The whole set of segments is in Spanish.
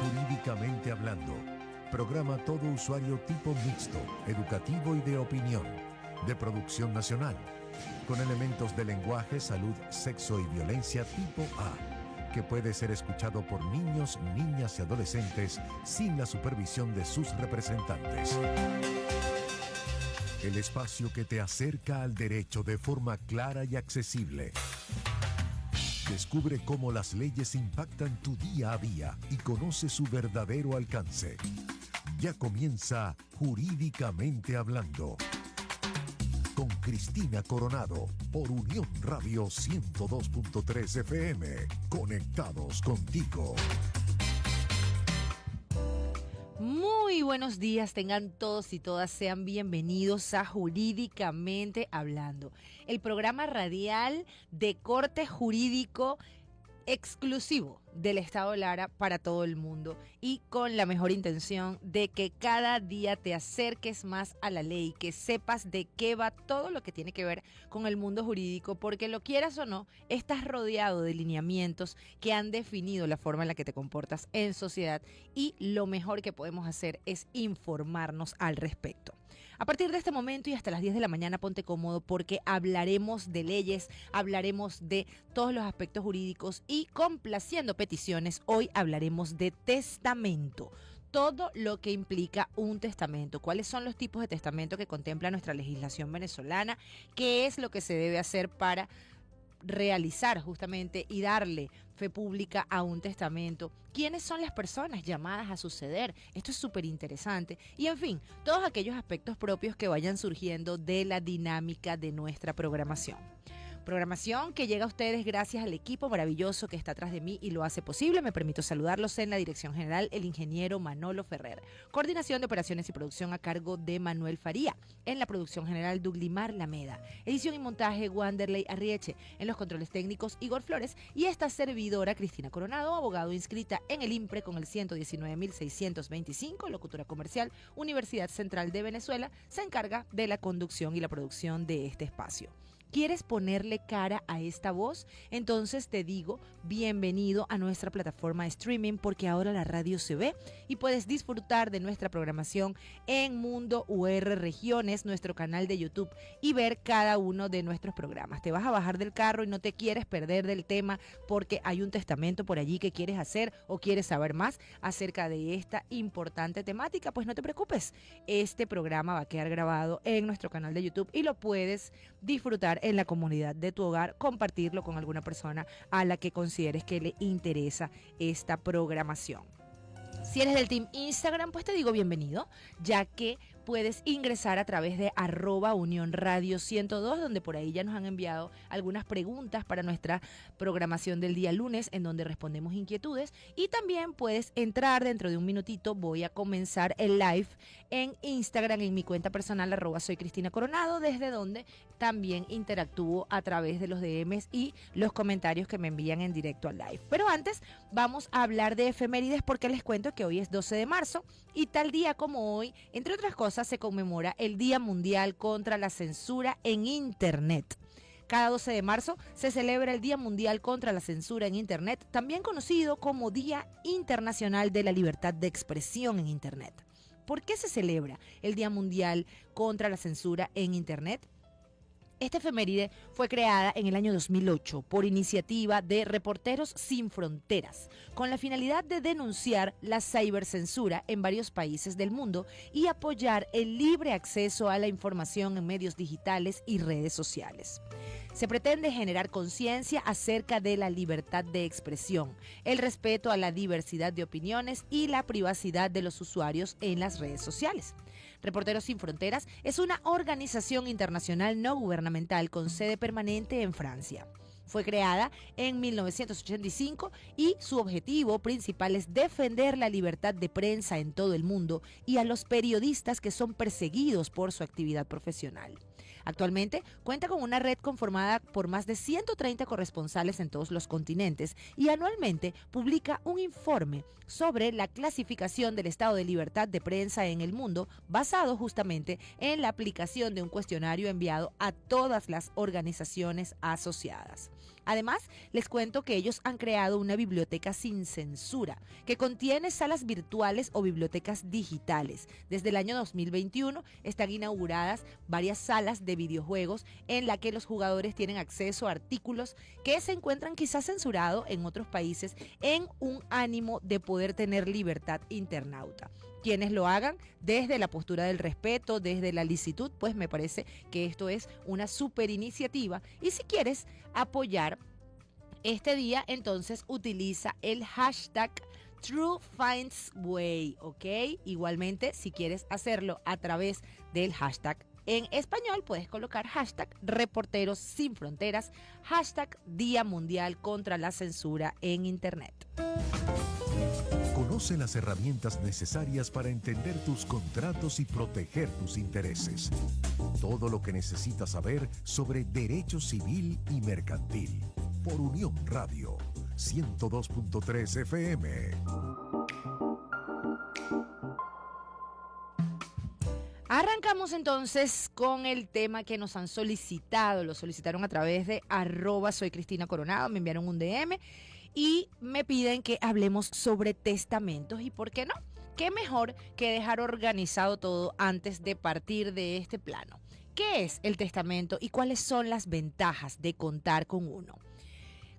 Jurídicamente hablando, programa todo usuario tipo mixto, educativo y de opinión, de producción nacional, con elementos de lenguaje, salud, sexo y violencia tipo A, que puede ser escuchado por niños, niñas y adolescentes sin la supervisión de sus representantes. El espacio que te acerca al derecho de forma clara y accesible. Descubre cómo las leyes impactan tu día a día y conoce su verdadero alcance. Ya comienza Jurídicamente Hablando. Con Cristina Coronado por Unión Radio 102.3 FM. Conectados contigo. Muy buenos días, tengan todos y todas, sean bienvenidos a Jurídicamente Hablando, el programa radial de corte jurídico exclusivo del Estado Lara para todo el mundo y con la mejor intención de que cada día te acerques más a la ley, que sepas de qué va todo lo que tiene que ver con el mundo jurídico, porque lo quieras o no, estás rodeado de lineamientos que han definido la forma en la que te comportas en sociedad y lo mejor que podemos hacer es informarnos al respecto. A partir de este momento y hasta las 10 de la mañana ponte cómodo porque hablaremos de leyes, hablaremos de todos los aspectos jurídicos y complaciendo peticiones, hoy hablaremos de testamento. Todo lo que implica un testamento, cuáles son los tipos de testamento que contempla nuestra legislación venezolana, qué es lo que se debe hacer para realizar justamente y darle fe pública a un testamento, quiénes son las personas llamadas a suceder, esto es súper interesante y en fin, todos aquellos aspectos propios que vayan surgiendo de la dinámica de nuestra programación. Programación que llega a ustedes gracias al equipo maravilloso que está atrás de mí y lo hace posible. Me permito saludarlos en la dirección general, el ingeniero Manolo Ferrer. Coordinación de operaciones y producción a cargo de Manuel Faría. En la producción general, Duglimar Lameda. Edición y montaje, Wanderley Arrieche. En los controles técnicos, Igor Flores. Y esta servidora, Cristina Coronado, abogado inscrita en el IMPRE con el 119.625, locutora comercial, Universidad Central de Venezuela, se encarga de la conducción y la producción de este espacio. ¿Quieres ponerle cara a esta voz? Entonces te digo, bienvenido a nuestra plataforma de streaming porque ahora la radio se ve y puedes disfrutar de nuestra programación en Mundo UR Regiones, nuestro canal de YouTube y ver cada uno de nuestros programas. Te vas a bajar del carro y no te quieres perder del tema porque hay un testamento por allí que quieres hacer o quieres saber más acerca de esta importante temática, pues no te preocupes. Este programa va a quedar grabado en nuestro canal de YouTube y lo puedes disfrutar en la comunidad de tu hogar, compartirlo con alguna persona a la que consideres que le interesa esta programación. Si eres del team Instagram, pues te digo bienvenido, ya que puedes ingresar a través de @UnionRadio102, donde por ahí ya nos han enviado algunas preguntas para nuestra programación del día lunes, en donde respondemos inquietudes. Y también puedes entrar dentro de un minutito, voy a comenzar el live en Instagram, en mi cuenta personal, @soy Cristina Coronado, desde donde también interactúo a través de los DMs y los comentarios que me envían en directo al live. Pero antes vamos a hablar de efemérides porque les cuento que hoy es 12 de marzo y tal día como hoy, entre otras cosas, se conmemora el Día Mundial contra la Censura en Internet. Cada 12 de marzo se celebra el Día Mundial contra la Censura en Internet, también conocido como Día Internacional de la Libertad de Expresión en Internet. ¿Por qué se celebra el Día Mundial contra la Censura en Internet? Esta efeméride fue creada en el año 2008 por iniciativa de Reporteros Sin Fronteras, con la finalidad de denunciar la cibercensura en varios países del mundo y apoyar el libre acceso a la información en medios digitales y redes sociales. Se pretende generar conciencia acerca de la libertad de expresión, el respeto a la diversidad de opiniones y la privacidad de los usuarios en las redes sociales. Reporteros Sin Fronteras es una organización internacional no gubernamental con sede permanente en Francia. Fue creada en 1985 y su objetivo principal es defender la libertad de prensa en todo el mundo y a los periodistas que son perseguidos por su actividad profesional. Actualmente cuenta con una red conformada por más de 130 corresponsales en todos los continentes y anualmente publica un informe sobre la clasificación del estado de libertad de prensa en el mundo basado justamente en la aplicación de un cuestionario enviado a todas las organizaciones asociadas. Además, les cuento que ellos han creado una biblioteca sin censura, que contiene salas virtuales o bibliotecas digitales. Desde el año 2021 están inauguradas varias salas de videojuegos en las que los jugadores tienen acceso a artículos que se encuentran quizás censurados en otros países en un ánimo de poder tener libertad internauta. Quienes lo hagan desde la postura del respeto, desde la licitud, pues me parece que esto es una súper iniciativa. Y si quieres apoyar este día, entonces utiliza el hashtag TrueFindsWay, ¿ok? Igualmente, si quieres hacerlo a través del hashtag en español, puedes colocar hashtag Reporteros Sin Fronteras, hashtag Día Mundial contra la Censura en Internet. Conoce las herramientas necesarias para entender tus contratos y proteger tus intereses. Todo lo que necesitas saber sobre derecho civil y mercantil. Por Unión Radio, 102.3 FM. Arrancamos entonces con el tema que nos han solicitado. Lo solicitaron a través de @soycristinacoronado, me enviaron un DM y me piden que hablemos sobre testamentos. ¿Y por qué no? ¿Qué mejor que dejar organizado todo antes de partir de este plano? ¿Qué es el testamento y cuáles son las ventajas de contar con uno?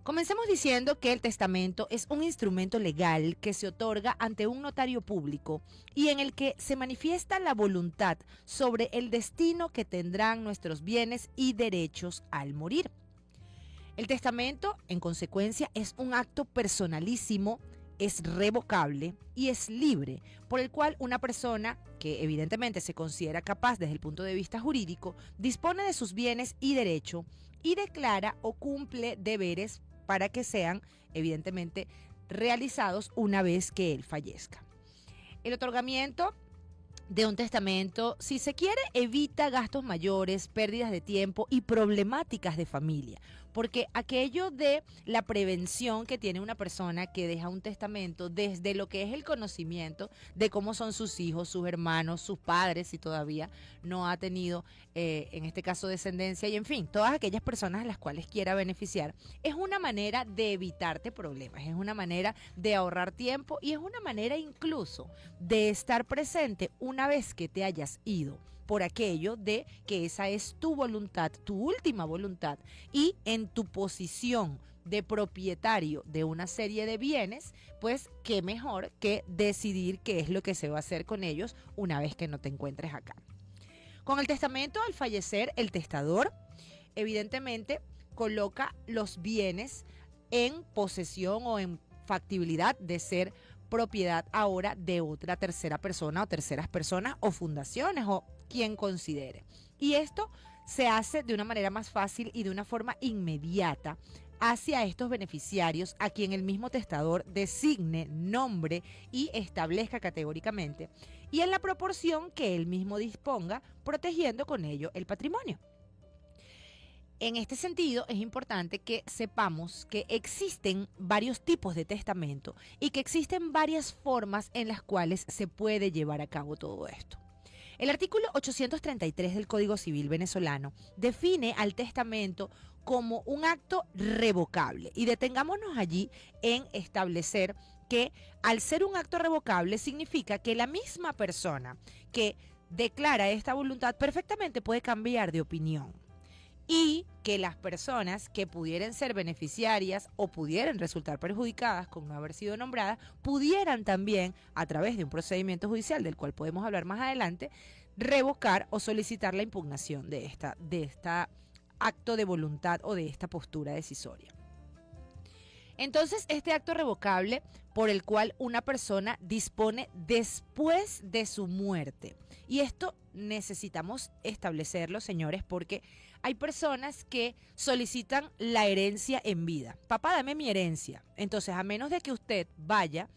Comencemos diciendo que el testamento es un instrumento legal que se otorga ante un notario público y en el que se manifiesta la voluntad sobre el destino que tendrán nuestros bienes y derechos al morir. El testamento, en consecuencia, es un acto personalísimo, es revocable y es libre, por el cual una persona que evidentemente se considera capaz desde el punto de vista jurídico, dispone de sus bienes y derechos y declara o cumple deberes para que sean evidentemente realizados una vez que él fallezca. El otorgamiento de un testamento, si se quiere, evita gastos mayores, pérdidas de tiempo y problemáticas de familia, porque aquello de la prevención que tiene una persona que deja un testamento desde lo que es el conocimiento de cómo son sus hijos, sus hermanos, sus padres, si todavía no ha tenido, en este caso, descendencia y en fin, todas aquellas personas a las cuales quiera beneficiar, es una manera de evitarte problemas, es una manera de ahorrar tiempo y es una manera incluso de estar presente una vez que te hayas ido, por aquello de que esa es tu voluntad, tu última voluntad, y en tu posición de propietario de una serie de bienes, pues qué mejor que decidir qué es lo que se va a hacer con ellos una vez que no te encuentres acá. Con el testamento, al fallecer, el testador evidentemente coloca los bienes en posesión o en factibilidad de ser propiedad ahora de otra tercera persona o terceras personas o fundaciones o quien considere. Y esto se hace de una manera más fácil y de una forma inmediata hacia estos beneficiarios a quien el mismo testador designe, nombre y establezca categóricamente y en la proporción que él mismo disponga, protegiendo con ello el patrimonio. En este sentido, es importante que sepamos que existen varios tipos de testamento y que existen varias formas en las cuales se puede llevar a cabo todo esto. El artículo 833 del Código Civil venezolano define al testamento como un acto revocable y detengámonos allí en establecer que al ser un acto revocable significa que la misma persona que declara esta voluntad perfectamente puede cambiar de opinión y que las personas que pudieran ser beneficiarias o pudieran resultar perjudicadas con no haber sido nombradas, pudieran también, a través de un procedimiento judicial del cual podemos hablar más adelante, revocar o solicitar la impugnación de esta acto de voluntad o de esta postura decisoria. Entonces, este acto revocable por el cual una persona dispone después de su muerte. Y esto necesitamos establecerlo, señores, porque hay personas que solicitan la herencia en vida. Papá, dame mi herencia. Entonces, a menos de que usted vaya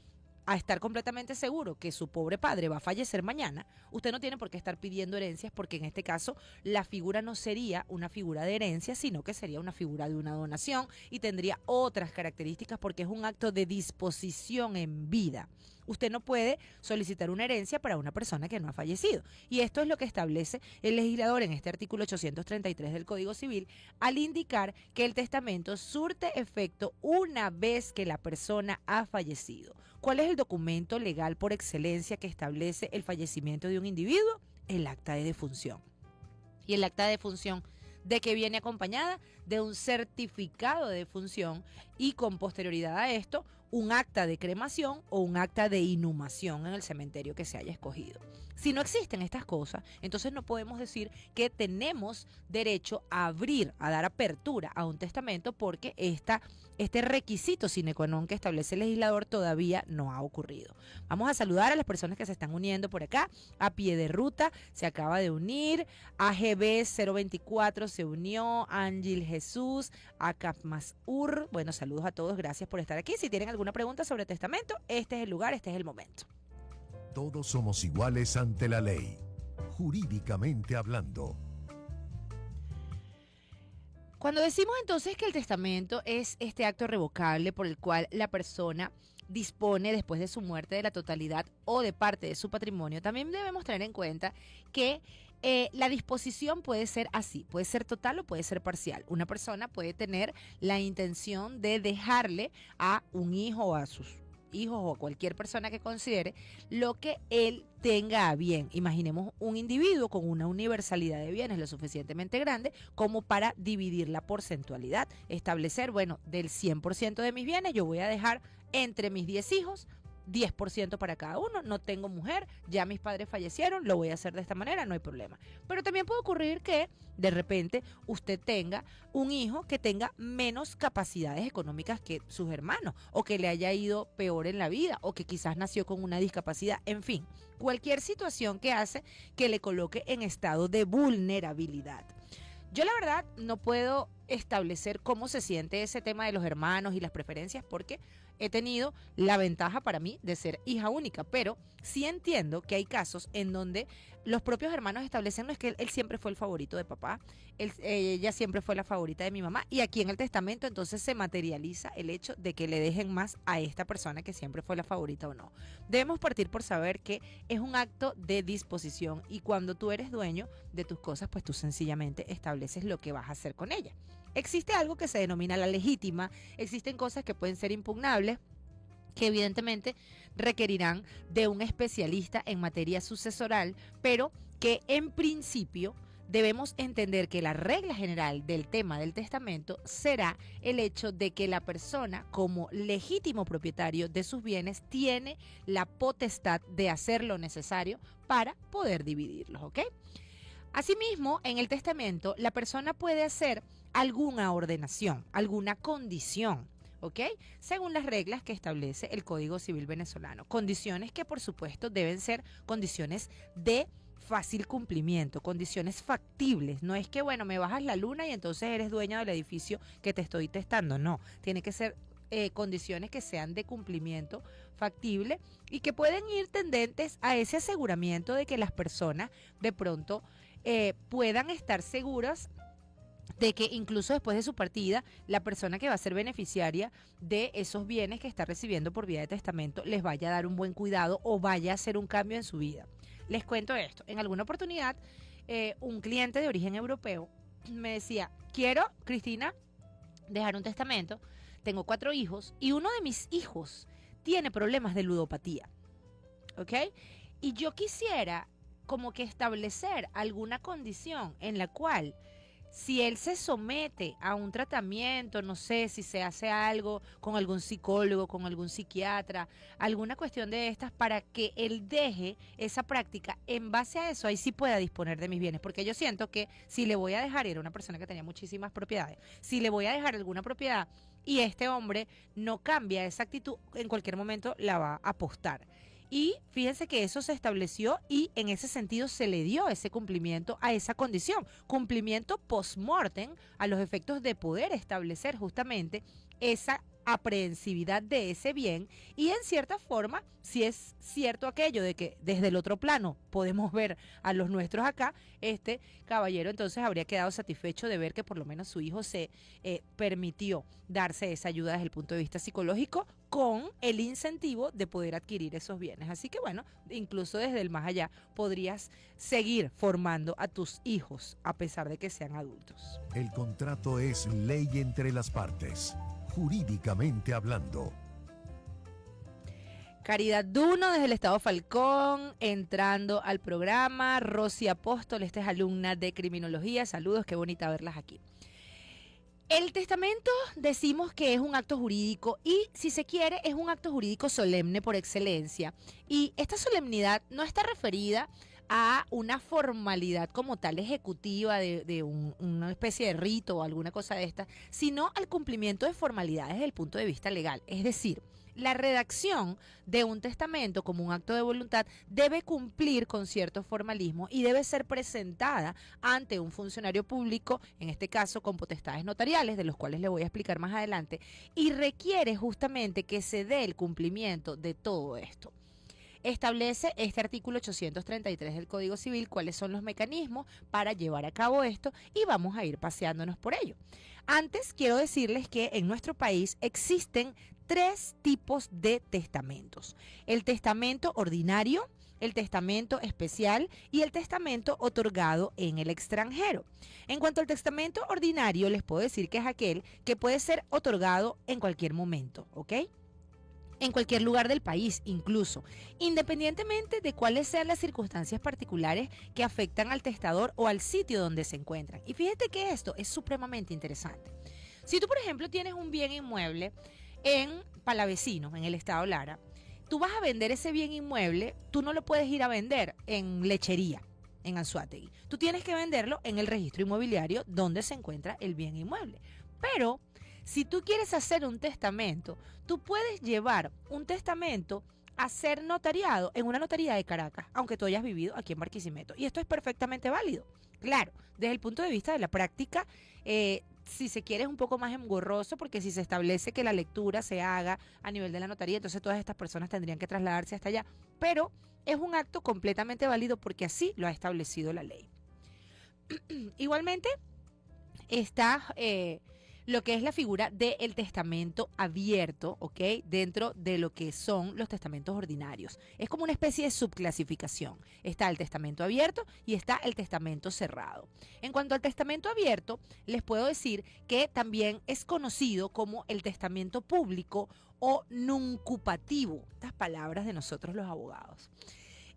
a estar completamente seguro que su pobre padre va a fallecer mañana, usted no tiene por qué estar pidiendo herencias porque en este caso la figura no sería una figura de herencia, sino que sería una figura de una donación y tendría otras características porque es un acto de disposición en vida. Usted no puede solicitar una herencia para una persona que no ha fallecido. Y esto es lo que establece el legislador en este artículo 833 del Código Civil al indicar que el testamento surte efecto una vez que la persona ha fallecido. ¿Cuál es el documento legal por excelencia que establece el fallecimiento de un individuo? El acta de defunción. Y el acta de defunción, ¿de qué viene acompañada? De un certificado de defunción y con posterioridad a esto, un acta de cremación o un acta de inhumación en el cementerio que se haya escogido. Si no existen estas cosas, entonces no podemos decir que tenemos derecho a abrir, a dar apertura a un testamento porque este requisito sine qua non que establece el legislador todavía no ha ocurrido. Vamos a saludar a las personas que se están uniendo por acá. A Pie de Ruta se acaba de unir, AGB 024 se unió, Ángel Jesús, Acapmasur. Bueno, saludos a todos, gracias por estar aquí. Si tienen alguna pregunta sobre testamento, este es el lugar, este es el momento. Todos somos iguales ante la ley, jurídicamente hablando. Cuando decimos entonces que el testamento es este acto revocable por el cual la persona dispone después de su muerte de la totalidad o de parte de su patrimonio, también debemos tener en cuenta que la disposición puede ser así, puede ser total o puede ser parcial. Una persona puede tener la intención de dejarle a un hijo o a sus hijos o a cualquier persona que considere lo que él tenga a bien. Imaginemos un individuo con una universalidad de bienes lo suficientemente grande como para dividir la porcentualidad, establecer, bueno, del 100% de mis bienes yo voy a dejar entre mis 10 hijos 10% para cada uno, no tengo mujer, ya mis padres fallecieron, lo voy a hacer de esta manera, no hay problema. Pero también puede ocurrir que de repente usted tenga un hijo que tenga menos capacidades económicas que sus hermanos, o que le haya ido peor en la vida, o que quizás nació con una discapacidad, en fin, cualquier situación que hace que le coloque en estado de vulnerabilidad. Yo la verdad no puedo establecer cómo se siente ese tema de los hermanos y las preferencias porque he tenido la ventaja para mí de ser hija única, pero sí entiendo que hay casos en donde los propios hermanos establecen no es que él siempre fue el favorito de papá, ella siempre fue la favorita de mi mamá y aquí en el testamento entonces se materializa el hecho de que le dejen más a esta persona que siempre fue la favorita o no. Debemos partir por saber que es un acto de disposición y cuando tú eres dueño de tus cosas, pues tú sencillamente estableces lo que vas a hacer con ella. Existe algo que se denomina la legítima, existen cosas que pueden ser impugnables, que evidentemente requerirán de un especialista en materia sucesoral, pero que en principio debemos entender que la regla general del tema del testamento será el hecho de que la persona como legítimo propietario de sus bienes tiene la potestad de hacer lo necesario para poder dividirlos, ¿ok? Asimismo, en el testamento, la persona puede hacer alguna ordenación, alguna condición, ¿ok? Según las reglas que establece el Código Civil venezolano. Condiciones que, por supuesto, deben ser condiciones de fácil cumplimiento, condiciones factibles. No es que, bueno, me bajas la luna y entonces eres dueño del edificio que te estoy testando. No, tiene que ser condiciones que sean de cumplimiento factible y que pueden ir tendentes a ese aseguramiento de que las personas de pronto puedan estar seguras de que incluso después de su partida, la persona que va a ser beneficiaria de esos bienes que está recibiendo por vía de testamento les vaya a dar un buen cuidado o vaya a hacer un cambio en su vida. Les cuento esto. En alguna oportunidad, un cliente de origen europeo me decía, quiero, Cristina, dejar un testamento. Tengo 4 hijos y uno de mis hijos tiene problemas de ludopatía. ¿Ok? Y yo quisiera como que establecer alguna condición en la cual si él se somete a un tratamiento, no sé si se hace algo con algún psicólogo, con algún psiquiatra, alguna cuestión de estas para que él deje esa práctica, en base a eso ahí sí pueda disponer de mis bienes, porque yo siento que si le voy a dejar, era una persona que tenía muchísimas propiedades, si le voy a dejar alguna propiedad y este hombre no cambia esa actitud, en cualquier momento la va a apostar. Y fíjense que eso se estableció y en ese sentido se le dio ese cumplimiento a esa condición, cumplimiento post-mortem a los efectos de poder establecer justamente esa aprehensividad de ese bien y en cierta forma, si es cierto aquello de que desde el otro plano podemos ver a los nuestros acá, este caballero entonces habría quedado satisfecho de ver que por lo menos su hijo se permitió darse esa ayuda desde el punto de vista psicológico con el incentivo de poder adquirir esos bienes. Así que bueno, incluso desde el más allá podrías seguir formando a tus hijos a pesar de que sean adultos. El contrato es ley entre las partes, jurídicamente hablando. Caridad Duno desde el Estado Falcón, entrando al programa. Rosy Apóstol, esta es alumna de criminología. Saludos, qué bonita verlas aquí. El testamento decimos que es un acto jurídico y, si se quiere, es un acto jurídico solemne por excelencia. Y esta solemnidad no está referida a una formalidad como tal ejecutiva de una especie de rito o alguna cosa de esta, sino al cumplimiento de formalidades desde el punto de vista legal. Es decir, la redacción de un testamento como un acto de voluntad debe cumplir con ciertos formalismos y debe ser presentada ante un funcionario público, en este caso con potestades notariales, de los cuales le voy a explicar más adelante, y requiere justamente que se dé el cumplimiento de todo esto. Establece este artículo 833 del Código Civil cuáles son los mecanismos para llevar a cabo esto y vamos a ir paseándonos por ello. Antes quiero decirles que en nuestro país existen 3 tipos de testamentos: el testamento ordinario, el testamento especial y el testamento otorgado en el extranjero. En cuanto al testamento ordinario, les puedo decir que es aquel que puede ser otorgado en cualquier momento, ¿ok? En cualquier lugar del país, incluso, independientemente de cuáles sean las circunstancias particulares que afectan al testador o al sitio donde se encuentran. Y fíjate que esto es supremamente interesante. Si tú, por ejemplo, tienes un bien inmueble en Palavecino, en el estado Lara, tú vas a vender ese bien inmueble, tú no lo puedes ir a vender en Lechería, en Anzoátegui. Tú tienes que venderlo en el registro inmobiliario donde se encuentra el bien inmueble. Pero si tú quieres hacer un testamento, tú puedes llevar un testamento a ser notariado en una notaría de Caracas, aunque tú hayas vivido aquí en Barquisimeto. Y esto es perfectamente válido. Claro, desde el punto de vista de la práctica, si se quiere es un poco más engorroso, porque si se establece que la lectura se haga a nivel de la notaría, entonces todas estas personas tendrían que trasladarse hasta allá. Pero es un acto completamente válido porque así lo ha establecido la ley. Igualmente está lo que es la figura del testamento abierto, ¿ok? Dentro de lo que son los testamentos ordinarios. Es como una especie de subclasificación. Está el testamento abierto y está el testamento cerrado. En cuanto al testamento abierto, les puedo decir que también es conocido como el testamento público o nuncupativo. Estas palabras de nosotros los abogados.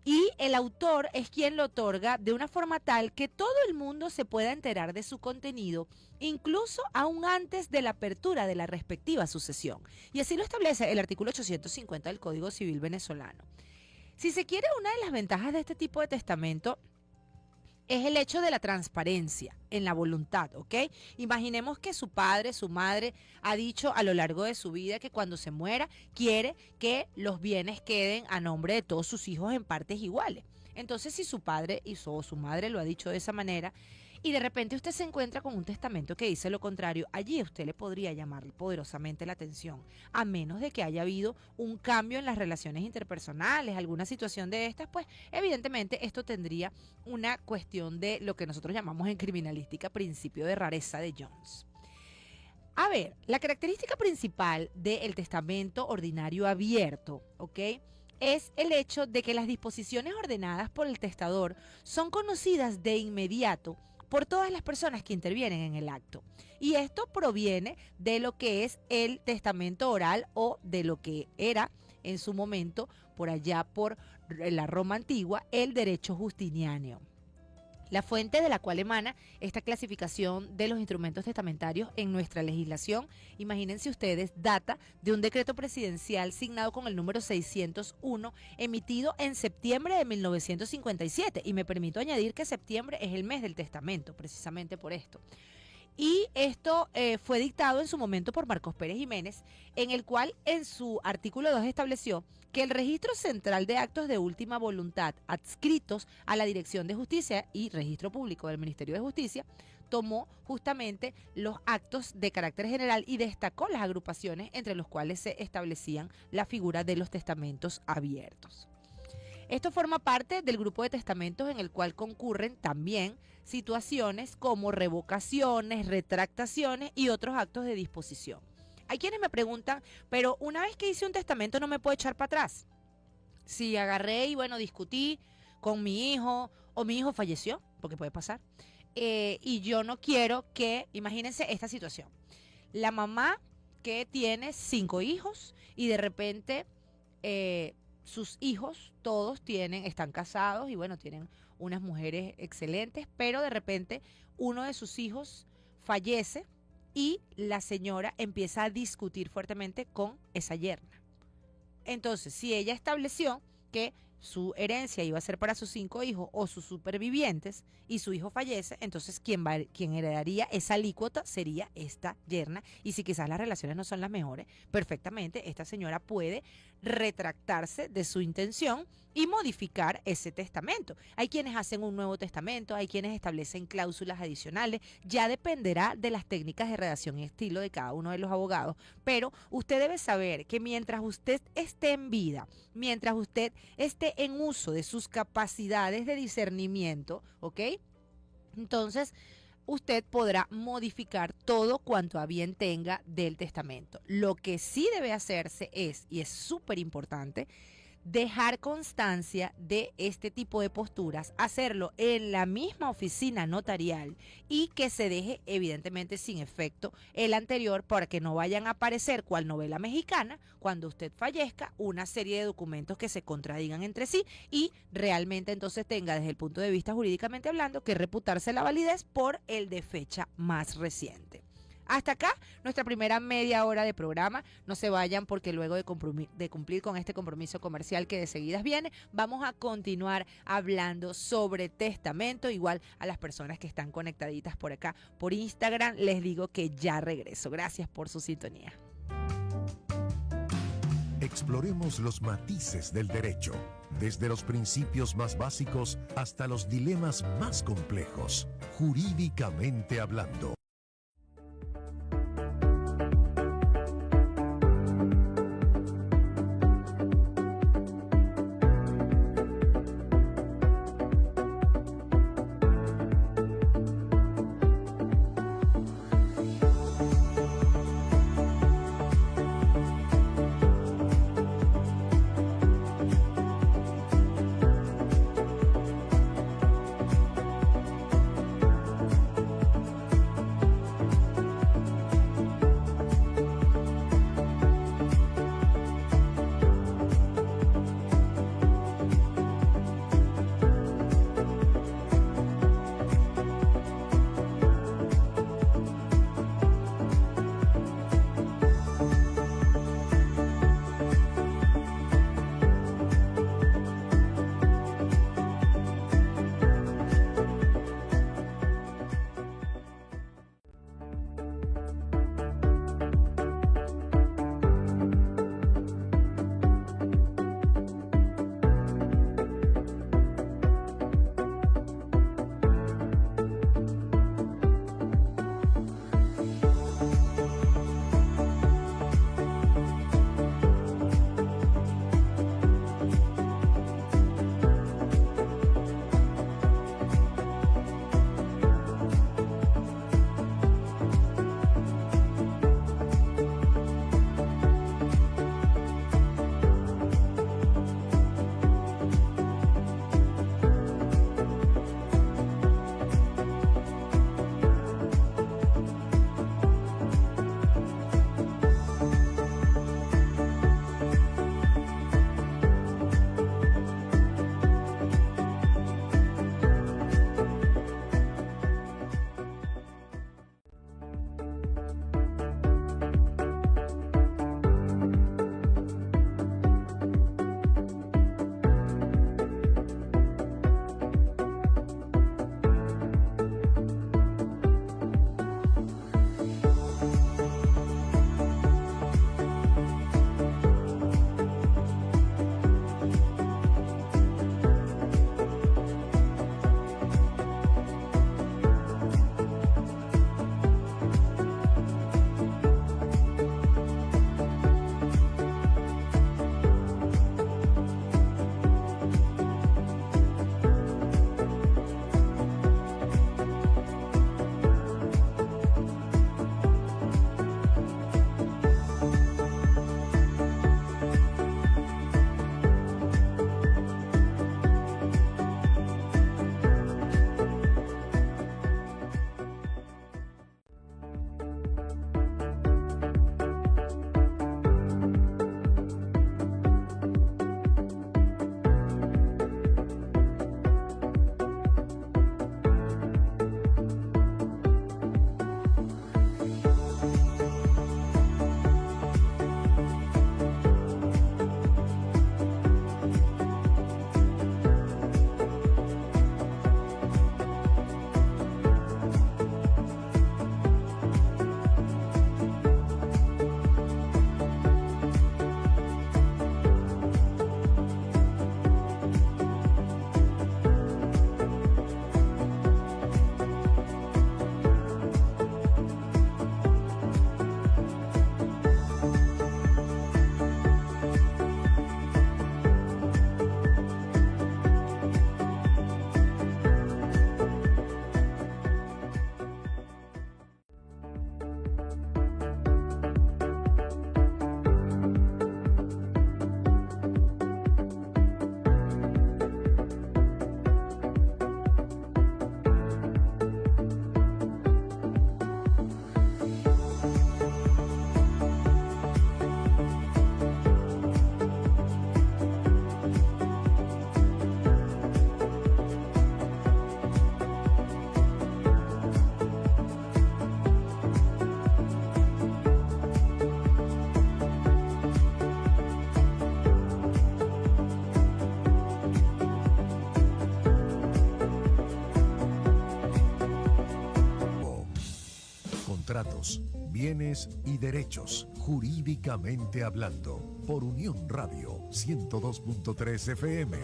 Y el autor es quien lo otorga de una forma tal que todo el mundo se pueda enterar de su contenido, incluso aún antes de la apertura de la respectiva sucesión. Y así lo establece el artículo 850 del Código Civil venezolano. Si se quiere, una de las ventajas de este tipo de testamento es el hecho de la transparencia en la voluntad, ¿ok? Imaginemos que su padre, su madre ha dicho a lo largo de su vida que cuando se muera quiere que los bienes queden a nombre de todos sus hijos en partes iguales. Entonces, si su padre o su madre lo ha dicho de esa manera y de repente usted se encuentra con un testamento que dice lo contrario, allí usted le podría llamar poderosamente la atención, a menos de que haya habido un cambio en las relaciones interpersonales, alguna situación de estas, pues evidentemente esto tendría una cuestión de lo que nosotros llamamos en criminalística principio de rareza de Jones. A ver, la característica principal del testamento ordinario abierto, ¿ok?, es el hecho de que las disposiciones ordenadas por el testador son conocidas de inmediato por todas las personas que intervienen en el acto. Y esto proviene de lo que es el testamento oral o de lo que era en su momento, por allá por la Roma antigua, el derecho justiniano. La fuente de la cual emana esta clasificación de los instrumentos testamentarios en nuestra legislación, imagínense ustedes, data de un decreto presidencial signado con el número 601, emitido en septiembre de 1957. Y me permito añadir que septiembre es el mes del testamento, precisamente por esto. Y esto fue dictado en su momento por Marcos Pérez Jiménez, en el cual en su artículo 2 estableció que el registro central de actos de última voluntad adscritos a la Dirección de Justicia y Registro Público del Ministerio de Justicia, tomó justamente los actos de carácter general y destacó las agrupaciones entre los cuales se establecían la figura de los testamentos abiertos. Esto forma parte del grupo de testamentos en el cual concurren también situaciones como revocaciones, retractaciones y otros actos de disposición. Hay quienes me preguntan, pero una vez que hice un testamento no me puedo echar para atrás. Si agarré y bueno, discutí con mi hijo o mi hijo falleció, porque puede pasar, y yo no quiero que, imagínense esta situación, la mamá que tiene 5 hijos y de repente sus hijos todos están casados y bueno, tienen unas mujeres excelentes, pero de repente uno de sus hijos fallece y la señora empieza a discutir fuertemente con esa yerna. Entonces, si ella estableció que su herencia iba a ser para sus 5 hijos o sus supervivientes y su hijo fallece, entonces quien heredaría esa alícuota sería esta yerna. Y si quizás las relaciones no son las mejores, perfectamente esta señora puede retractarse de su intención y modificar ese testamento. Hay quienes hacen un nuevo testamento, hay quienes establecen cláusulas adicionales, ya dependerá de las técnicas de redacción y estilo de cada uno de los abogados, pero usted debe saber que mientras usted esté en vida, mientras usted esté en uso de sus capacidades de discernimiento, ¿ok? Entonces, usted podrá modificar todo cuanto a bien tenga del testamento. Lo que sí debe hacerse es, y es súper importante, dejar constancia de este tipo de posturas, hacerlo en la misma oficina notarial y que se deje evidentemente sin efecto el anterior para que no vayan a aparecer cual novela mexicana cuando usted fallezca una serie de documentos que se contradigan entre sí y realmente entonces tenga desde el punto de vista jurídicamente hablando que reputarse la validez por el de fecha más reciente. Hasta acá nuestra primera media hora de programa. No se vayan porque luego de cumplir con este compromiso comercial que de seguidas viene, vamos a continuar hablando sobre testamento. Igual a las personas que están conectaditas por acá por Instagram, les digo que ya regreso. Gracias por su sintonía. Exploremos los matices del derecho, desde los principios más básicos hasta los dilemas más complejos, jurídicamente hablando. contratos, bienes y derechos, jurídicamente hablando, por Unión Radio 102.3 FM.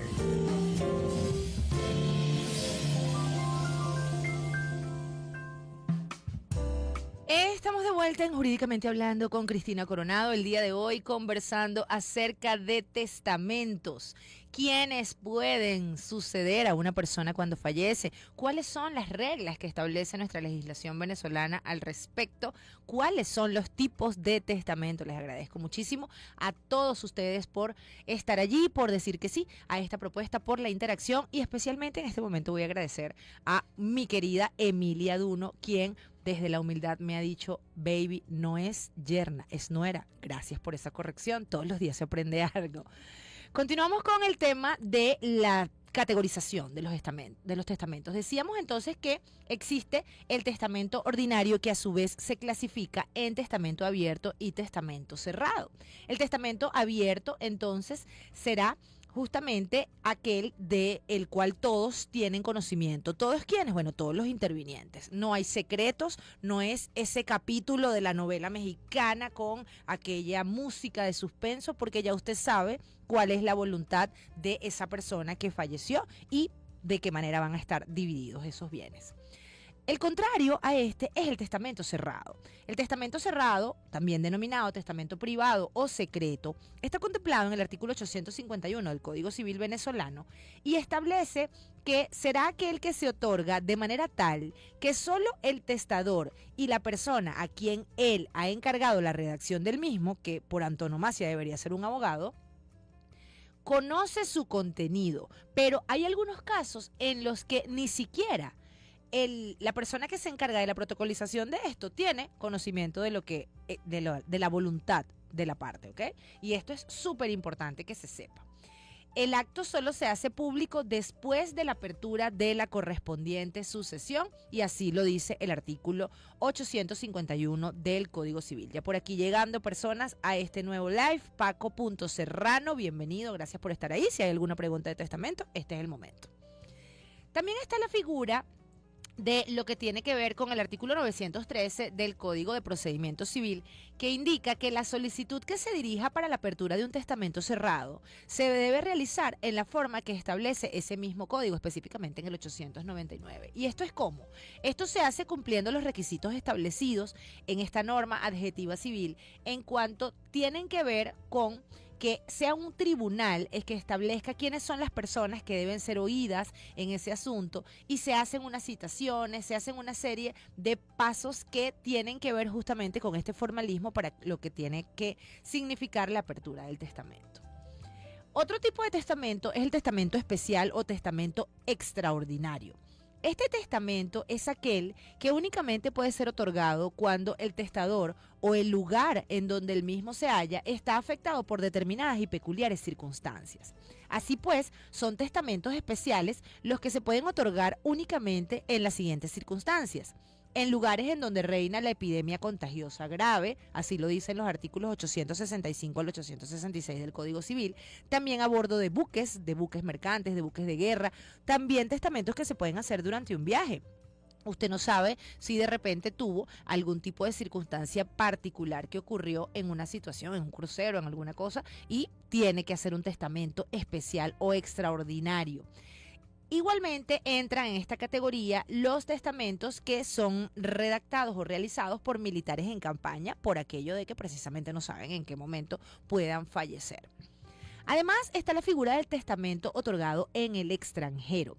Estamos de vuelta en Jurídicamente Hablando con Cristina Coronado, el día de hoy conversando acerca de testamentos. ¿Quiénes pueden suceder a una persona cuando fallece? ¿Cuáles son las reglas que establece nuestra legislación venezolana al respecto? ¿Cuáles son los tipos de testamento? Les agradezco muchísimo a todos ustedes por estar allí, por decir que sí a esta propuesta, por la interacción, y especialmente en este momento voy a agradecer a mi querida Emilia Duno, quien desde la humildad me ha dicho: baby, no es yerna, es nuera. Gracias por esa corrección. Todos los días se aprende algo. Continuamos con el tema de la categorización de los testamentos. Decíamos entonces que existe el testamento ordinario, que a su vez se clasifica en testamento abierto y testamento cerrado. El testamento abierto entonces será justamente aquel de el cual todos tienen conocimiento. ¿Todos quiénes? Bueno, todos los intervinientes. No hay secretos, no es ese capítulo de la novela mexicana con aquella música de suspenso, porque ya usted sabe cuál es la voluntad de esa persona que falleció y de qué manera van a estar divididos esos bienes. El contrario a este es el testamento cerrado. El testamento cerrado, también denominado testamento privado o secreto, está contemplado en el artículo 851 del Código Civil venezolano y establece que será aquel que se otorga de manera tal que solo el testador y la persona a quien él ha encargado la redacción del mismo, que por antonomasia debería ser un abogado, conoce su contenido. Pero hay algunos casos en los que ni siquiera la persona que se encarga de la protocolización de esto tiene conocimiento de lo que de la voluntad de la parte, ¿ok? Y esto es súper importante que se sepa. El acto solo se hace público después de la apertura de la correspondiente sucesión, y así lo dice el artículo 851 del Código Civil. Ya por aquí llegando personas a este nuevo live. Paco.Serrano, bienvenido, gracias por estar ahí. Si hay alguna pregunta de testamento, este es el momento. También está la figura de lo que tiene que ver con el artículo 913 del Código de Procedimiento Civil, que indica que la solicitud que se dirija para la apertura de un testamento cerrado se debe realizar en la forma que establece ese mismo código, específicamente en el 899. ¿Y esto es cómo? Esto se hace cumpliendo los requisitos establecidos en esta norma adjetiva civil en cuanto tienen que ver con que sea un tribunal el que establezca quiénes son las personas que deben ser oídas en ese asunto, y se hacen unas citaciones, se hacen una serie de pasos que tienen que ver justamente con este formalismo para lo que tiene que significar la apertura del testamento. Otro tipo de testamento es el testamento especial o testamento extraordinario. Este testamento es aquel que únicamente puede ser otorgado cuando el testador o el lugar en donde el mismo se halla está afectado por determinadas y peculiares circunstancias. Así pues, son testamentos especiales los que se pueden otorgar únicamente en las siguientes circunstancias: en lugares en donde reina la epidemia contagiosa grave, así lo dicen los artículos 865 al 866 del Código Civil, también a bordo de buques mercantes, de buques de guerra, también testamentos que se pueden hacer durante un viaje. Usted no sabe si de repente tuvo algún tipo de circunstancia particular que ocurrió en una situación, en un crucero, en alguna cosa, y tiene que hacer un testamento especial o extraordinario. Igualmente entran en esta categoría los testamentos que son redactados o realizados por militares en campaña, por aquello de que precisamente no saben en qué momento puedan fallecer. Además está la figura del testamento otorgado en el extranjero.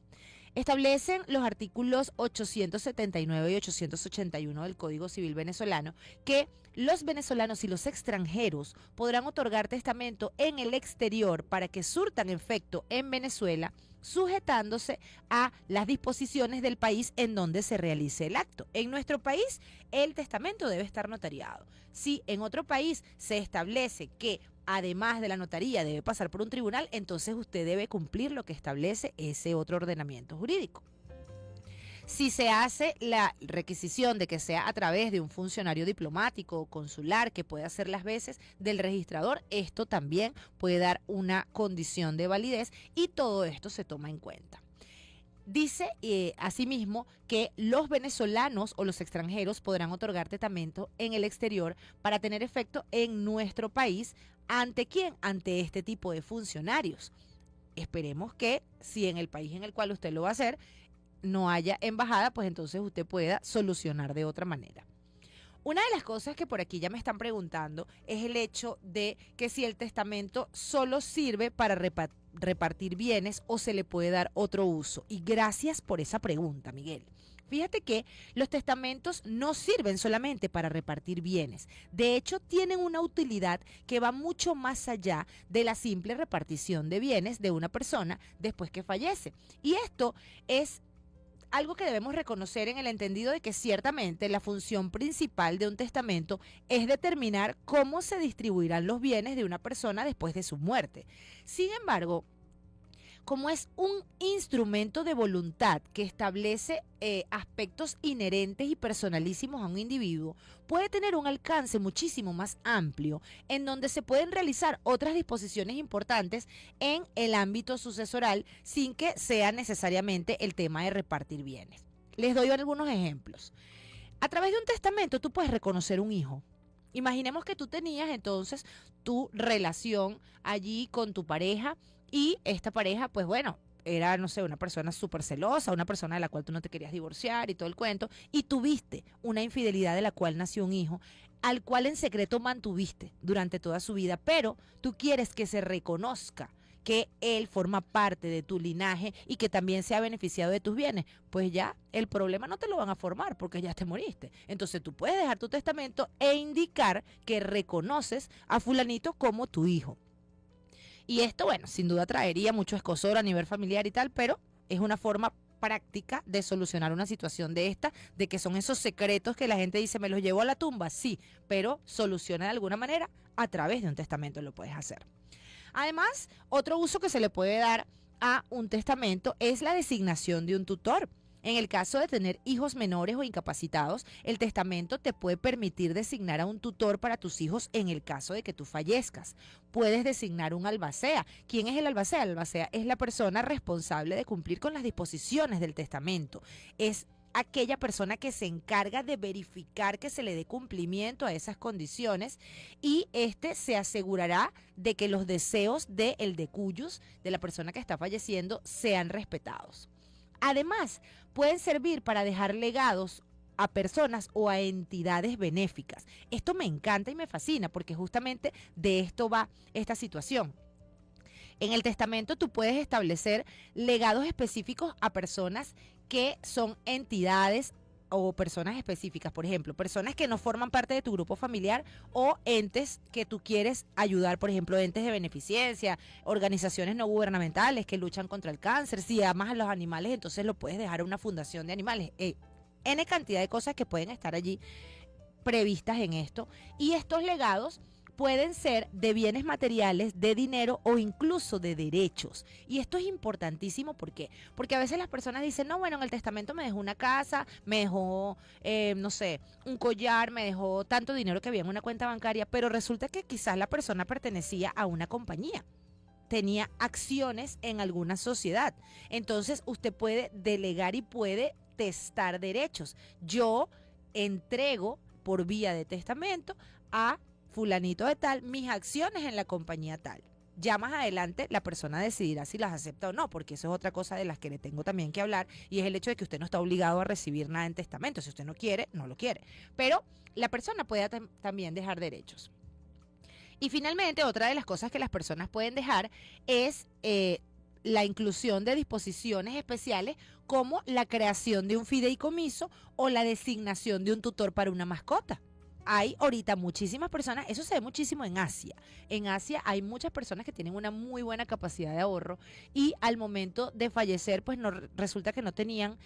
Establecen los artículos 879 y 881 del Código Civil venezolano que los venezolanos y los extranjeros podrán otorgar testamento en el exterior para que surtan efecto en Venezuela, sujetándose a las disposiciones del país en donde se realice el acto. En nuestro país, el testamento debe estar notariado. Si en otro país se establece que además de la notaría debe pasar por un tribunal, entonces usted debe cumplir lo que establece ese otro ordenamiento jurídico. Si se hace la requisición de que sea a través de un funcionario diplomático o consular que pueda hacer las veces del registrador, esto también puede dar una condición de validez y todo esto se toma en cuenta. Dice asimismo que los venezolanos o los extranjeros podrán otorgar testamento en el exterior para tener efecto en nuestro país. ¿Ante quién? Ante este tipo de funcionarios. Esperemos que si en el país en el cual usted lo va a hacer no haya embajada, pues entonces usted pueda solucionar de otra manera. Una de las cosas que por aquí ya me están preguntando es el hecho de que si el testamento solo sirve para repartir bienes o se le puede dar otro uso. Y gracias por esa pregunta, Miguel. Fíjate que los testamentos no sirven solamente para repartir bienes. De hecho, tienen una utilidad que va mucho más allá de la simple repartición de bienes de una persona después que fallece. Y esto es algo que debemos reconocer en el entendido de que ciertamente la función principal de un testamento es determinar cómo se distribuirán los bienes de una persona después de su muerte. Sin embargo, como es un instrumento de voluntad que establece aspectos inherentes y personalísimos a un individuo, puede tener un alcance muchísimo más amplio en donde se pueden realizar otras disposiciones importantes en el ámbito sucesoral sin que sea necesariamente el tema de repartir bienes. Les doy algunos ejemplos. A través de un testamento tú puedes reconocer un hijo. Imaginemos que tú tenías entonces tu relación allí con tu pareja y esta pareja, pues bueno, era, no sé, una persona súper celosa, una persona de la cual tú no te querías divorciar y todo el cuento, y tuviste una infidelidad de la cual nació un hijo, al cual en secreto mantuviste durante toda su vida, pero tú quieres que se reconozca que él forma parte de tu linaje y que también se ha beneficiado de tus bienes, pues ya el problema no te lo van a formar porque ya te moriste. Entonces tú puedes dejar tu testamento e indicar que reconoces a fulanito como tu hijo. Y esto, bueno, sin duda traería mucho escozor a nivel familiar y tal, pero es una forma práctica de solucionar una situación de esta, de que son esos secretos que la gente dice, me los llevo a la tumba, sí, pero soluciona de alguna manera a través de un testamento, lo puedes hacer. Además, otro uso que se le puede dar a un testamento es la designación de un tutor. En el caso de tener hijos menores o incapacitados, el testamento te puede permitir designar a un tutor para tus hijos en el caso de que tú fallezcas. Puedes designar un albacea. ¿Quién es el albacea? El albacea es la persona responsable de cumplir con las disposiciones del testamento. Es aquella persona que se encarga de verificar que se le dé cumplimiento a esas condiciones y se asegurará de que los deseos del decuyus, de la persona que está falleciendo, sean respetados. Además, pueden servir para dejar legados a personas o a entidades benéficas. Esto me encanta y me fascina porque justamente de esto va esta situación. En el testamento tú puedes establecer legados específicos a personas que son entidades o personas específicas, por ejemplo, personas que no forman parte de tu grupo familiar o entes que tú quieres ayudar, por ejemplo, entes de beneficencia, organizaciones no gubernamentales que luchan contra el cáncer. Si amas a los animales, entonces lo puedes dejar a una fundación de animales. N cantidad de cosas que pueden estar allí previstas en esto. Y estos legados pueden ser de bienes materiales, de dinero o incluso de derechos. Y esto es importantísimo, ¿por qué? Porque a veces las personas dicen, no, bueno, en el testamento me dejó una casa, me dejó, no sé, un collar, me dejó tanto dinero que había en una cuenta bancaria, pero resulta que quizás la persona pertenecía a una compañía, tenía acciones en alguna sociedad. Entonces usted puede delegar y puede testar derechos. Yo entrego por vía de testamento a fulanito de tal, mis acciones en la compañía tal. Ya más adelante la persona decidirá si las acepta o no, porque eso es otra cosa de las que le tengo también que hablar, y es el hecho de que usted no está obligado a recibir nada en testamento. Si usted no quiere, no lo quiere. Pero la persona puede también dejar derechos. Y finalmente, otra de las cosas que las personas pueden dejar es la inclusión de disposiciones especiales como la creación de un fideicomiso o la designación de un tutor para una mascota. Hay ahorita muchísimas personas, eso se ve muchísimo en Asia. En Asia hay muchas personas que tienen una muy buena capacidad de ahorro y al momento de fallecer, pues no, resulta que no tenían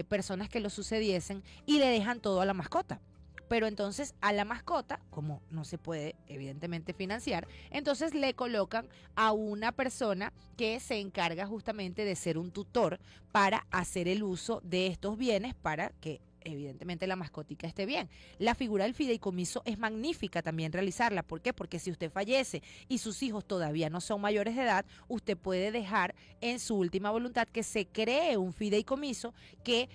personas que lo sucediesen y le dejan todo a la mascota. Pero entonces a la mascota, como no se puede evidentemente financiar, entonces le colocan a una persona que se encarga justamente de ser un tutor para hacer el uso de estos bienes para que evidentemente la mascotica esté bien. La figura del fideicomiso es magnífica también realizarla. ¿Por qué? Porque si usted fallece y sus hijos todavía no son mayores de edad, usted puede dejar en su última voluntad que se cree un fideicomiso que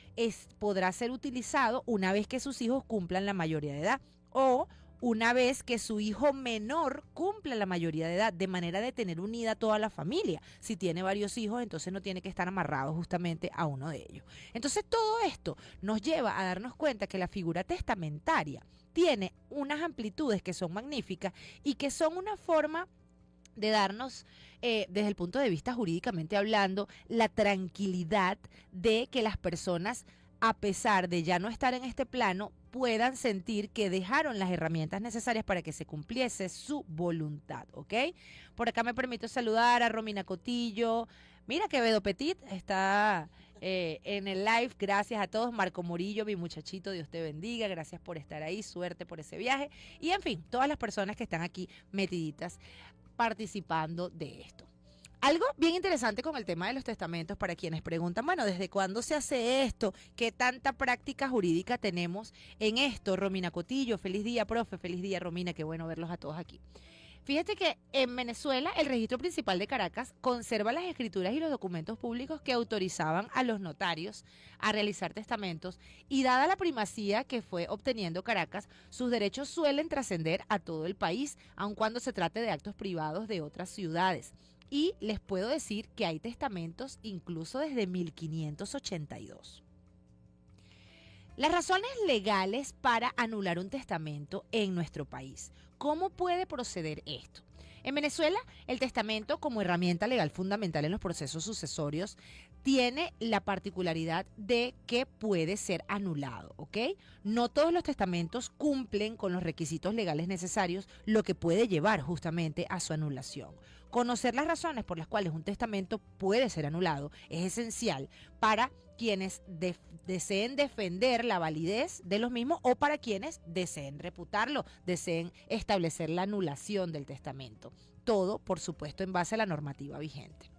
podrá ser utilizado una vez que sus hijos cumplan la mayoría de edad o una vez que su hijo menor cumpla la mayoría de edad, de manera de tener unida toda la familia. Si tiene varios hijos, entonces no tiene que estar amarrado justamente a uno de ellos. Entonces todo esto nos lleva a darnos cuenta que la figura testamentaria tiene unas amplitudes que son magníficas y que son una forma de darnos, desde el punto de vista jurídicamente hablando, la tranquilidad de que las personas, a pesar de ya no estar en este plano, puedan sentir que dejaron las herramientas necesarias para que se cumpliese su voluntad, ¿ok? Por acá me permito saludar a Romina Cotillo. Mira que Bedo Petit está en el live. Gracias a todos. Marco Morillo, mi muchachito, Dios te bendiga. Gracias por estar ahí. Suerte por ese viaje. Y en fin, todas las personas que están aquí metiditas participando de esto. Algo bien interesante con el tema de los testamentos para quienes preguntan, bueno, ¿desde cuándo se hace esto? ¿Qué tanta práctica jurídica tenemos en esto? Romina Cotillo, feliz día, profe, feliz día, Romina, qué bueno verlos a todos aquí. Fíjate que en Venezuela el registro principal de Caracas conserva las escrituras y los documentos públicos que autorizaban a los notarios a realizar testamentos y dada la primacía que fue obteniendo Caracas, sus derechos suelen trascender a todo el país, aun cuando se trate de actos privados de otras ciudades. Y les puedo decir que hay testamentos incluso desde 1582. Las razones legales para anular un testamento en nuestro país. ¿Cómo puede proceder esto? En Venezuela, el testamento como herramienta legal fundamental en los procesos sucesorios tiene la particularidad de que puede ser anulado, ¿ok? No todos los testamentos cumplen con los requisitos legales necesarios, lo que puede llevar justamente a su anulación. Conocer las razones por las cuales un testamento puede ser anulado es esencial para quienes deseen defender la validez de los mismos o para quienes deseen reputarlo, deseen establecer la anulación del testamento. Todo, por supuesto, en base a la normativa vigente.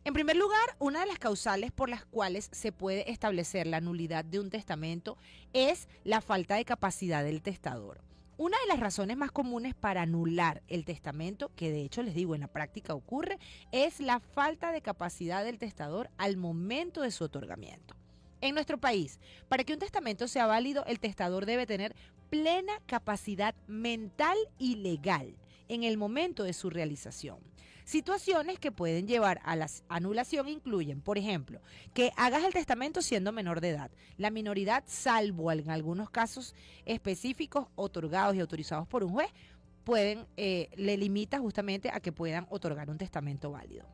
En primer lugar, una de las causales por las cuales se puede establecer la nulidad de un testamento es la falta de capacidad del testador. Una de las razones más comunes para anular el testamento, que de hecho les digo en la práctica ocurre, es la falta de capacidad del testador al momento de su otorgamiento. En nuestro país, para que un testamento sea válido, el testador debe tener plena capacidad mental y legal en el momento de su realización. Situaciones que pueden llevar a la anulación incluyen, por ejemplo, que hagas el testamento siendo menor de edad. La minoridad, salvo en algunos casos específicos otorgados y autorizados por un juez, le limita justamente a que puedan otorgar un testamento válido.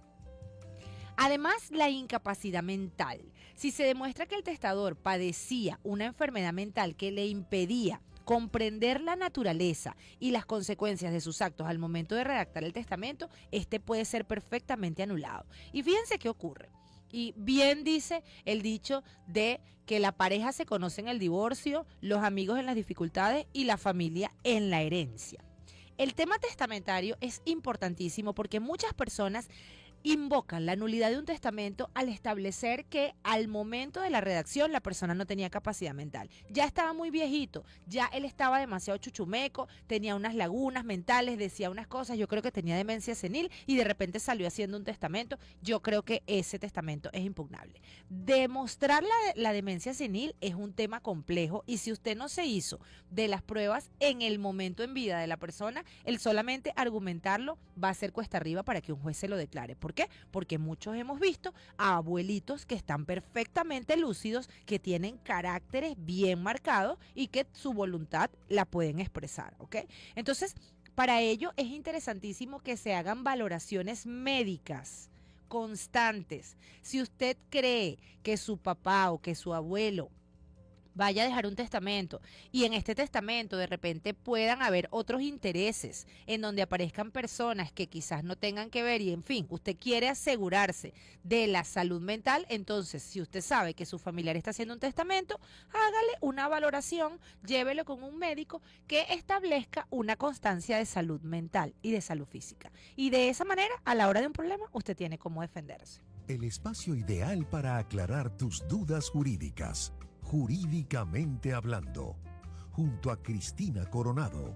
Además, la incapacidad mental. Si se demuestra que el testador padecía una enfermedad mental que le impedía comprender la naturaleza y las consecuencias de sus actos al momento de redactar el testamento, este puede ser perfectamente anulado. Y fíjense qué ocurre. Y bien dice el dicho de que la pareja se conoce en el divorcio, los amigos en las dificultades y la familia en la herencia. El tema testamentario es importantísimo porque muchas personas invocan la nulidad de un testamento al establecer que al momento de la redacción la persona no tenía capacidad mental. Ya estaba muy viejito, ya él estaba demasiado chuchumeco, tenía unas lagunas mentales, decía unas cosas, yo creo que tenía demencia senil y de repente salió haciendo un testamento. Yo creo que ese testamento es impugnable. Demostrar la demencia senil es un tema complejo y si usted no se hizo de las pruebas en el momento en vida de la persona, el solamente argumentarlo va a ser cuesta arriba para que un juez se lo declare. ¿Por qué? Porque muchos hemos visto a abuelitos que están perfectamente lúcidos, que tienen caracteres bien marcados y que su voluntad la pueden expresar, ¿ok? Entonces, para ello es interesantísimo que se hagan valoraciones médicas constantes. Si usted cree que su papá o que su abuelo vaya a dejar un testamento y en este testamento de repente puedan haber otros intereses en donde aparezcan personas que quizás no tengan que ver y en fin, usted quiere asegurarse de la salud mental, entonces si usted sabe que su familiar está haciendo un testamento, hágale una valoración, llévelo con un médico que establezca una constancia de salud mental y de salud física. Y de esa manera, a la hora de un problema, usted tiene cómo defenderse. el espacio ideal para aclarar tus dudas jurídicas. Jurídicamente hablando, junto a Cristina Coronado.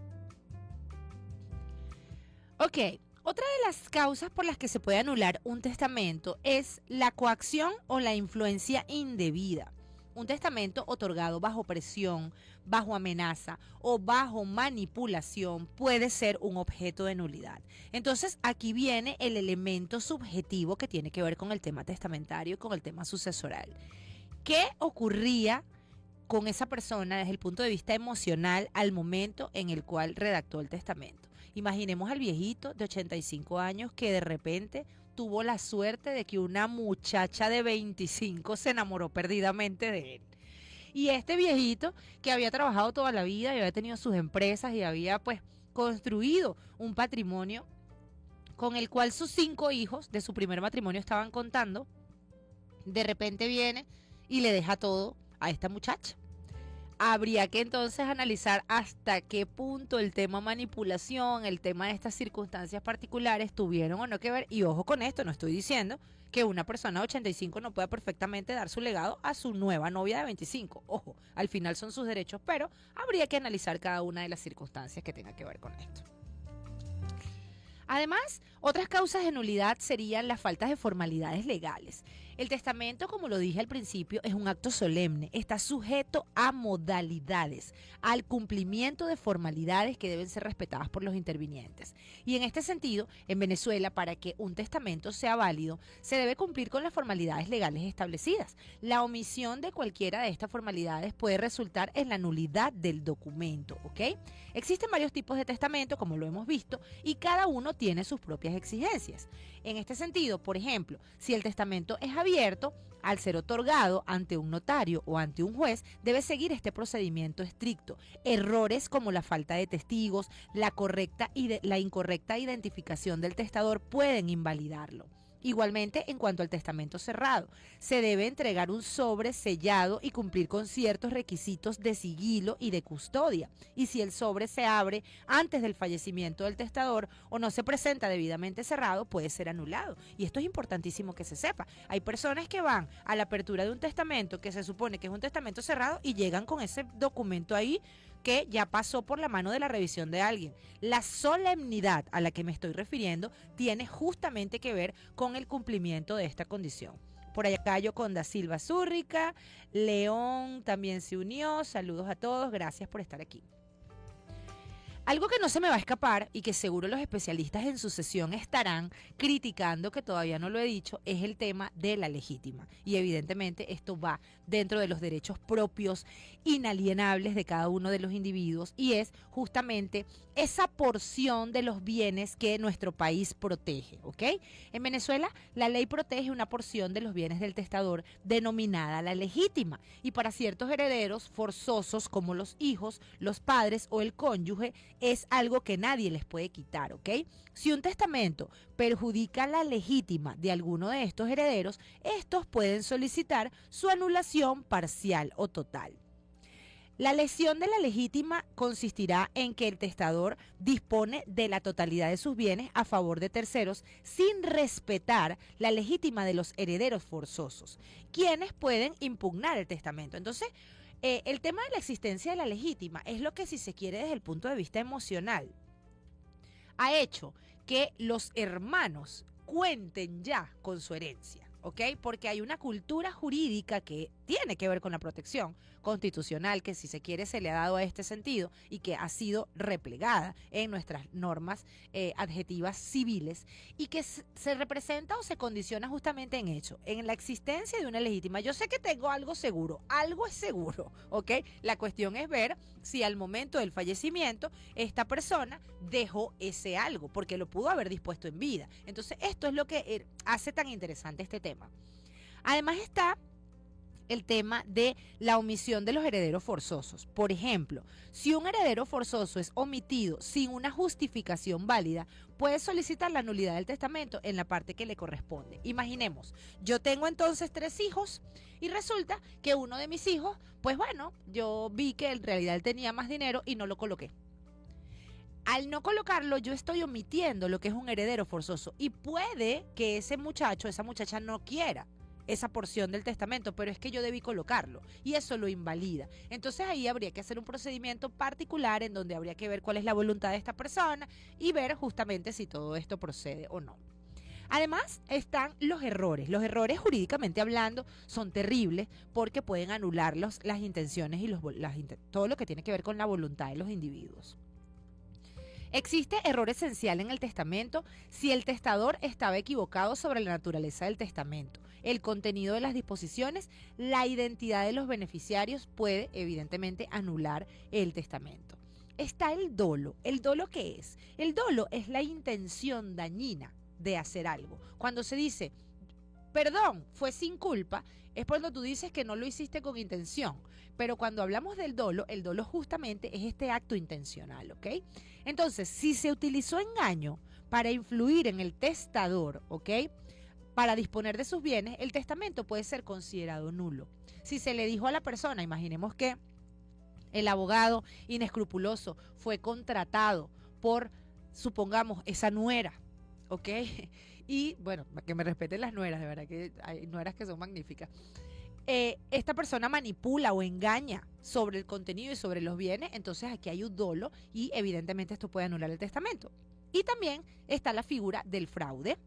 Ok, otra de las causas por las que se puede anular un testamento es la coacción o la influencia indebida. Un testamento otorgado bajo presión, bajo amenaza o bajo manipulación puede ser un objeto de nulidad. Entonces, aquí viene el elemento subjetivo que tiene que ver con el tema testamentario y con el tema sucesoral. ¿Qué ocurría con esa persona desde el punto de vista emocional al momento en el cual redactó el testamento? Imaginemos al viejito de 85 años que de repente tuvo la suerte de que una muchacha de 25 se enamoró perdidamente de él. Y este viejito que había trabajado toda la vida y había tenido sus empresas y había pues construido un patrimonio con el cual sus 5 hijos de su primer matrimonio estaban contando, de repente viene y le deja todo a esta muchacha. Habría que entonces analizar hasta qué punto el tema manipulación, el tema de estas circunstancias particulares tuvieron o no que ver. Y ojo con esto, no estoy diciendo que una persona de 85 no pueda perfectamente dar su legado a su nueva novia de 25. Ojo, al final son sus derechos, pero habría que analizar cada una de las circunstancias que tenga que ver con esto. Además, otras causas de nulidad serían las faltas de formalidades legales. El testamento, como lo dije al principio, es un acto solemne, está sujeto a modalidades, al cumplimiento de formalidades que deben ser respetadas por los intervinientes. Y en este sentido, en Venezuela, para que un testamento sea válido, se debe cumplir con las formalidades legales establecidas. La omisión de cualquiera de estas formalidades puede resultar en la nulidad del documento, ¿ok? Existen varios tipos de testamento, como lo hemos visto, y cada uno tiene sus propias exigencias. En este sentido, por ejemplo, si el testamento es abierto, al ser otorgado ante un notario o ante un juez, debe seguir este procedimiento estricto. Errores como la falta de testigos, la incorrecta identificación del testador pueden invalidarlo. Igualmente, en cuanto al testamento cerrado, se debe entregar un sobre sellado y cumplir con ciertos requisitos de sigilo y de custodia. Y si el sobre se abre antes del fallecimiento del testador o no se presenta debidamente cerrado, puede ser anulado. Y esto es importantísimo que se sepa. Hay personas que van a la apertura de un testamento que se supone que es un testamento cerrado y llegan con ese documento ahí que ya pasó por la mano de la revisión de alguien. La solemnidad a la que me estoy refiriendo tiene justamente que ver con el cumplimiento de esta condición. Por acá Yoconda Silva Zúrrica, León también se unió, saludos a todos, gracias por estar aquí. Algo que no se me va a escapar y que seguro los especialistas en sucesión estarán criticando, que todavía no lo he dicho, es el tema de la legítima. Y evidentemente esto va dentro de los derechos propios inalienables de cada uno de los individuos y es justamente esa porción de los bienes que nuestro país protege, ¿ok? En Venezuela la ley protege una porción de los bienes del testador denominada la legítima y para ciertos herederos forzosos como los hijos, los padres o el cónyuge es algo que nadie les puede quitar, ¿ok? Si un testamento perjudica la legítima de alguno de estos herederos, estos pueden solicitar su anulación parcial o total. La lesión de la legítima consistirá en que el testador dispone de la totalidad de sus bienes a favor de terceros sin respetar la legítima de los herederos forzosos, quienes pueden impugnar el testamento. Entonces, el tema de la existencia de la legítima es lo que, si se quiere, desde el punto de vista emocional, ha hecho que los hermanos cuenten ya con su herencia, ¿ok? Porque hay una cultura jurídica que tiene que ver con la protección constitucional que, si se quiere, se le ha dado a este sentido y que ha sido replegada en nuestras normas adjetivas civiles y que se representa o se condiciona justamente en la existencia de una legítima. Yo sé que tengo algo seguro, algo es seguro, ¿ok? La cuestión es ver si al momento del fallecimiento esta persona dejó ese algo, porque lo pudo haber dispuesto en vida. Entonces, esto es lo que hace tan interesante este tema. Además está el tema de la omisión de los herederos forzosos. Por ejemplo, si un heredero forzoso es omitido sin una justificación válida, puede solicitar la nulidad del testamento en la parte que le corresponde. Imaginemos, yo tengo entonces 3 hijos y resulta que uno de mis hijos, pues bueno, yo vi que en realidad él tenía más dinero y no lo coloqué. Al no colocarlo, yo estoy omitiendo lo que es un heredero forzoso y puede que ese muchacho, esa muchacha no quiera esa porción del testamento, pero es que yo debí colocarlo y eso lo invalida. Entonces ahí habría que hacer un procedimiento particular en donde habría que ver cuál es la voluntad de esta persona y ver justamente si todo esto procede o no. Además están los errores. Los errores, jurídicamente hablando, son terribles porque pueden anular las intenciones y todo lo que tiene que ver con la voluntad de los individuos. Existe error esencial en el testamento si el testador estaba equivocado sobre la naturaleza del testamento, el contenido de las disposiciones, la identidad de los beneficiarios puede evidentemente anular el testamento. Está el dolo. ¿El dolo qué es? El dolo es la intención dañina de hacer algo. Cuando se dice, perdón, fue sin culpa, es cuando tú dices que no lo hiciste con intención. Pero cuando hablamos del dolo, el dolo justamente es este acto intencional, ¿ok? Entonces, si se utilizó engaño para influir en el testador, ¿ok?, para disponer de sus bienes, el testamento puede ser considerado nulo. Si se le dijo a la persona, imaginemos que el abogado inescrupuloso fue contratado por, supongamos, esa nuera, ¿ok? Y bueno, que me respeten las nueras, de verdad que hay nueras que son magníficas. Esta persona manipula o engaña sobre el contenido y sobre los bienes, entonces aquí hay un dolo y evidentemente esto puede anular el testamento. Y también está la figura del fraude,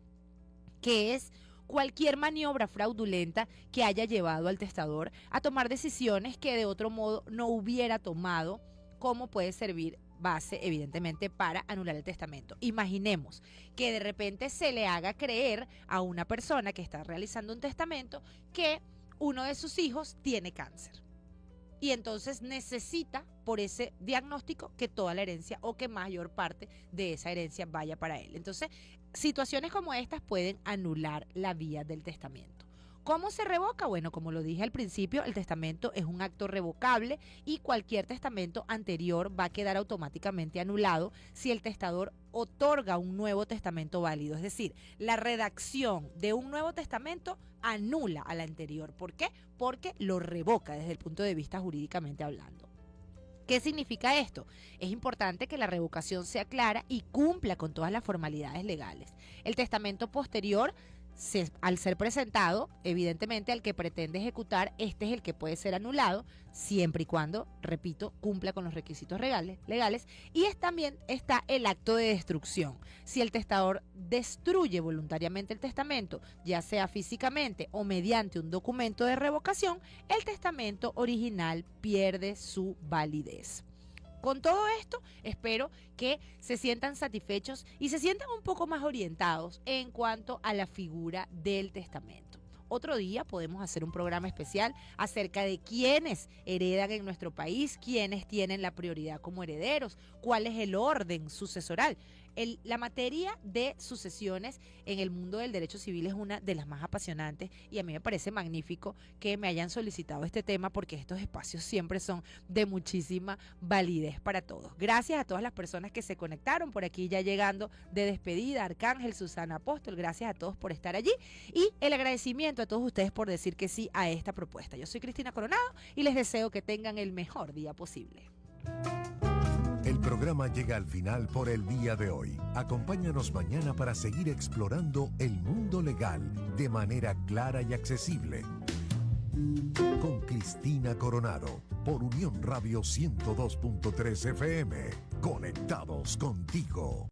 que es cualquier maniobra fraudulenta que haya llevado al testador a tomar decisiones que de otro modo no hubiera tomado, como puede servir base, evidentemente, para anular el testamento. Imaginemos que de repente se le haga creer a una persona que está realizando un testamento que uno de sus hijos tiene cáncer. Y entonces necesita, por ese diagnóstico, que toda la herencia o que mayor parte de esa herencia vaya para él. Entonces, situaciones como estas pueden anular la vía del testamento. ¿Cómo se revoca? Bueno, como lo dije al principio, el testamento es un acto revocable y cualquier testamento anterior va a quedar automáticamente anulado si el testador otorga un nuevo testamento válido. Es decir, la redacción de un nuevo testamento anula al anterior. ¿Por qué? Porque lo revoca desde el punto de vista jurídicamente hablando. ¿Qué significa esto? Es importante que la revocación sea clara y cumpla con todas las formalidades legales. El testamento posterior, al ser presentado, evidentemente al que pretende ejecutar, este es el que puede ser anulado, siempre y cuando, repito, cumpla con los requisitos legales. Y también está el acto de destrucción. Si el testador destruye voluntariamente el testamento, ya sea físicamente o mediante un documento de revocación, el testamento original pierde su validez. Con todo esto, espero que se sientan satisfechos y se sientan un poco más orientados en cuanto a la figura del testamento. Otro día podemos hacer un programa especial acerca de quiénes heredan en nuestro país, quiénes tienen la prioridad como herederos, cuál es el orden sucesoral. La materia de sucesiones en el mundo del derecho civil es una de las más apasionantes y a mí me parece magnífico que me hayan solicitado este tema porque estos espacios siempre son de muchísima validez para todos. Gracias a todas las personas que se conectaron por aquí ya llegando de despedida, Arcángel, Susana Apóstol, gracias a todos por estar allí y el agradecimiento a todos ustedes por decir que sí a esta propuesta. Yo soy Cristina Coronado y les deseo que tengan el mejor día posible. El programa llega al final por el día de hoy. Acompáñanos mañana para seguir explorando el mundo legal de manera clara y accesible. Con Cristina Coronado por Unión Radio 102.3 FM. Conectados contigo.